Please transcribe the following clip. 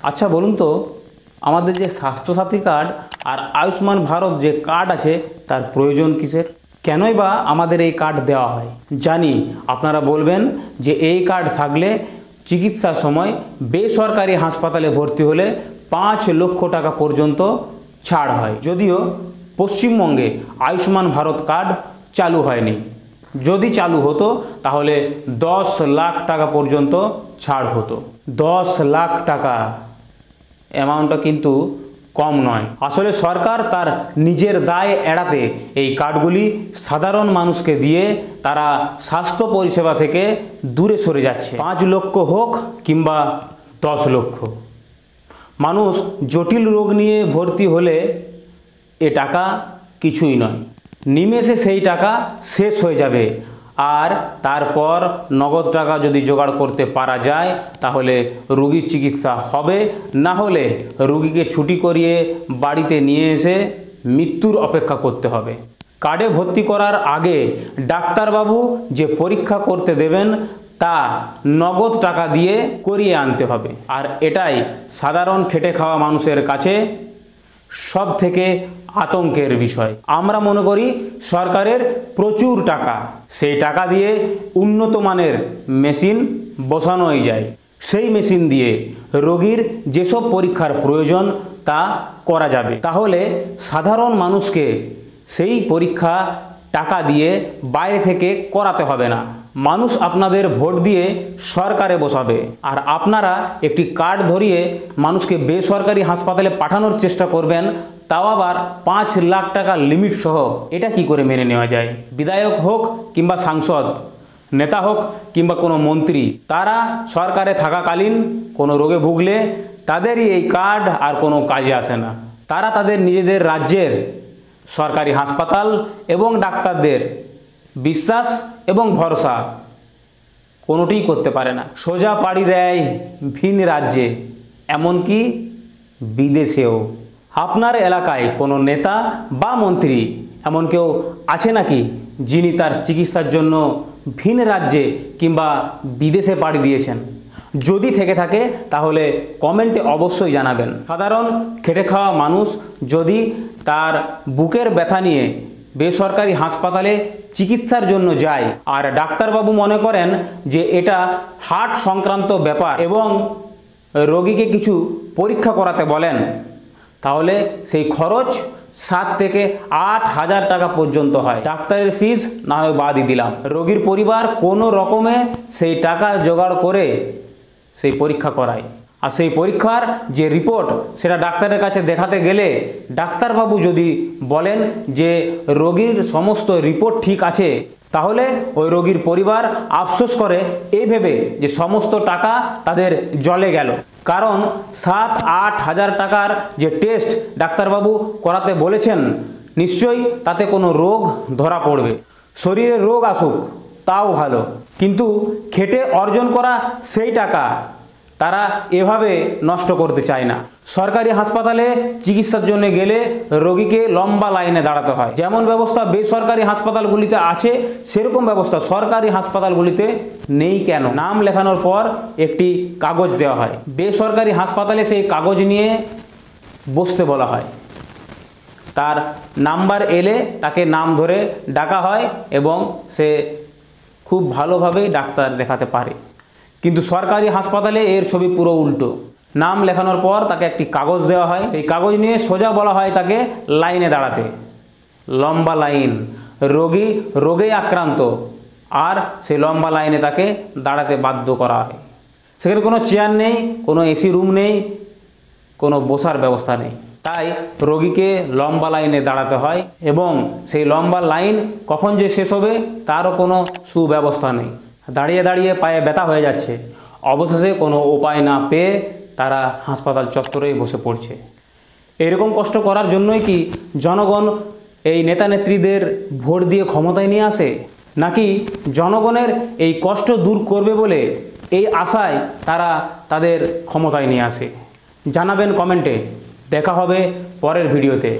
আচ্ছা বলুন তো, আমাদের যে স্বাস্থ্যসাথী কার্ড আর আয়ুষ্মান ভারত যে কার্ড আছে তার প্রয়োজন কিসের? কেনই বা আমাদের এই কার্ড দেওয়া হয়? জানি আপনারা বলবেন যে এই কার্ড থাকলে চিকিৎসার সময় বেসরকারি হাসপাতালে ভর্তি হলে 5 লক্ষ টাকা পর্যন্ত ছাড় হয়। যদিও পশ্চিমবঙ্গে আয়ুষ্মান ভারত কার্ড চালু হয়নি। যদি চালু হতো তাহলে 10 লাখ টাকা পর্যন্ত ছাড় হতো। 10 লাখ টাকা অ্যামাউন্টটা কিন্তু কম নয়। আসলে সরকার তার নিজের দায় এড়াতে এই কার্ডগুলি সাধারণ মানুষকে দিয়ে তারা স্বাস্থ্য পরিষেবা থেকে দূরে সরে যাচ্ছে। 5 লক্ষ হোক কিংবা 10 লক্ষ, মানুষ জটিল রোগ নিয়ে ভর্তি হলে এ টাকা কিছুই নয়। নিমেষে সেই টাকা শেষ হয়ে যাবে। আর তারপর নগদ টাকা যদি জোগাড় করতে পারা যায় তাহলে রোগীর চিকিৎসা হবে, না হলে রোগীকে ছুটি করিয়ে বাড়িতে নিয়ে এসে মৃত্যুর অপেক্ষা করতে হবে। কার্ডে ভর্তি করার আগে ডাক্তারবাবু যে পরীক্ষা করতে দেবেন তা নগদ টাকা দিয়ে করিয়ে আনতে হবে। আর এটাই সাধারণ খেটে খাওয়া মানুষের কাছে সব থেকে আতঙ্কের বিষয়। আমরা মনে করি সরকারের প্রচুর টাকা, সেই টাকা দিয়ে উন্নত মানের মেশিন বসানোই যায়। সেই মেশিন দিয়ে রোগীর যেসব পরীক্ষার প্রয়োজন তা করা যাবে। তাহলে সাধারণ মানুষকে সেই পরীক্ষা টাকা দিয়ে বাইরে থেকে করাতে হবে না। মানুষ আপনাদের ভোট দিয়ে সরকারে বসাবে, আর আপনারা একটি কার্ড ধরিয়ে মানুষকে বেসরকারি হাসপাতালে পাঠানোর চেষ্টা করবেন, তাও আবার 5 লাখ টাকা লিমিট সহ। এটা কি করে মেনে নেওয়া যায়? বিধায়ক হোক কিংবা সাংসদ, নেতা হোক কিংবা কোনো মন্ত্রী, তারা সরকারে থাকাকালীন কোনো রোগে ভুগলে তাদেরই এই কার্ড আর কোনো কাজে আসে না। তারা তাদের নিজেদের রাজ্যের সরকারি হাসপাতাল এবং ডাক্তারদের বিশ্বাস এবং ভরসা কোনোটিই করতে পারে না। সোজা পাড়ি দেয় ভিন রাজ্যে, এমনকি বিদেশেও। আপনার এলাকায় কোনো নেতা বা মন্ত্রী এমন কেউ আছে নাকি যিনি তার চিকিৎসার জন্য ভিন রাজ্যে কিংবা বিদেশে পাড়ি দিয়েছেন? যদি থেকে থাকে তাহলে কমেন্টে অবশ্যই জানাবেন। সাধারণ খেটে খাওয়া মানুষ যদি তার বুকের ব্যথা নিয়ে বেসরকারি হাসপাতালে চিকিৎসার জন্য যায় আর ডাক্তারবাবু মনে করেন যে এটা হার্ট সংক্রান্ত ব্যাপার এবং রোগীকে কিছু পরীক্ষা করাতে বলেন, তাহলে সেই খরচ 7 থেকে 8 হাজার টাকা পর্যন্ত হয়। ডাক্তারের ফিস না হয় বাদই দিলাম, রোগীর পরিবার কোনো রকমে সেই টাকা জোগাড় করে সেই পরীক্ষা করায়। আর সেই পরীক্ষার যে রিপোর্ট সেটা ডাক্তারের কাছে দেখাতে গেলে ডাক্তারবাবু যদি বলেন যে রোগীর সমস্ত রিপোর্ট ঠিক আছে, তাহলে ওই রোগীর পরিবার আফসোস করে এই ভেবে যে সমস্ত টাকা তাদের জলে গেল। কারণ 7-8 হাজার টাকার যে টেস্ট ডাক্তারবাবু করাতে বলেছেন, নিশ্চয়ই তাতে কোনো রোগ ধরা পড়বে। শরীরে রোগ আসুক তাও ভালো, কিন্তু খেটে অর্জন করা সেই টাকা তারা এভাবে নষ্ট করতে চায় না। সরকারি হাসপাতালে চিকিৎসার জন্য গেলে রোগীকে লম্বা লাইনে দাঁড়াতে হয়। যেমন ব্যবস্থা বেসরকারি হাসপাতালগুলিতে আছে সেরকম ব্যবস্থা সরকারি হাসপাতালগুলিতে নেই কেন? নাম লেখানোর পর একটি কাগজ দেওয়া হয়, বেসরকারি হাসপাতালে সেই কাগজ নিয়ে বসতে বলা হয়। তার নাম্বার এলে তাকে নাম ধরে ডাকা হয় এবং সে খুব ভালোভাবে ডাক্তার দেখাতে পারে। কিন্তু সরকারি হাসপাতালে এর ছবি পুরো উল্টো। নাম লেখানোর পর তাকে একটি কাগজ দেওয়া হয়, সেই কাগজ নিয়ে সোজা বলা হয় তাকে লাইনে দাঁড়াতে। লম্বা লাইন, রোগী রোগেই আক্রান্ত আর সেই লম্বা লাইনে তাকে দাঁড়াতে বাধ্য করা হয়। সেখানে কোনো চেয়ার নেই, কোনো এসি রুম নেই, কোনো বসার ব্যবস্থা নেই। তাই রোগীকে লম্বা লাইনে দাঁড়াতে হয় এবং সেই লম্বা লাইন কখন যে শেষ হবে তারও কোনো সুব্যবস্থা নেই। দাঁড়িয়ে দাঁড়িয়ে পায়ে ব্যথা হয়ে যাচ্ছে, অবশেষে কোনো উপায় না পেয়ে তারা হাসপাতাল চত্বরেই বসে পড়ছে। এরকম কষ্ট করার জন্যই কি জনগণ এই নেতা নেত্রীদের ভোট দিয়ে ক্ষমতায় নিয়ে আসে? নাকি জনগণের এই কষ্ট দূর করবে বলে এই আশায় তারা তাদের ক্ষমতায় নিয়ে আসে? জানাবেন কমেন্টে। দেখা হবে পরের ভিডিওতে।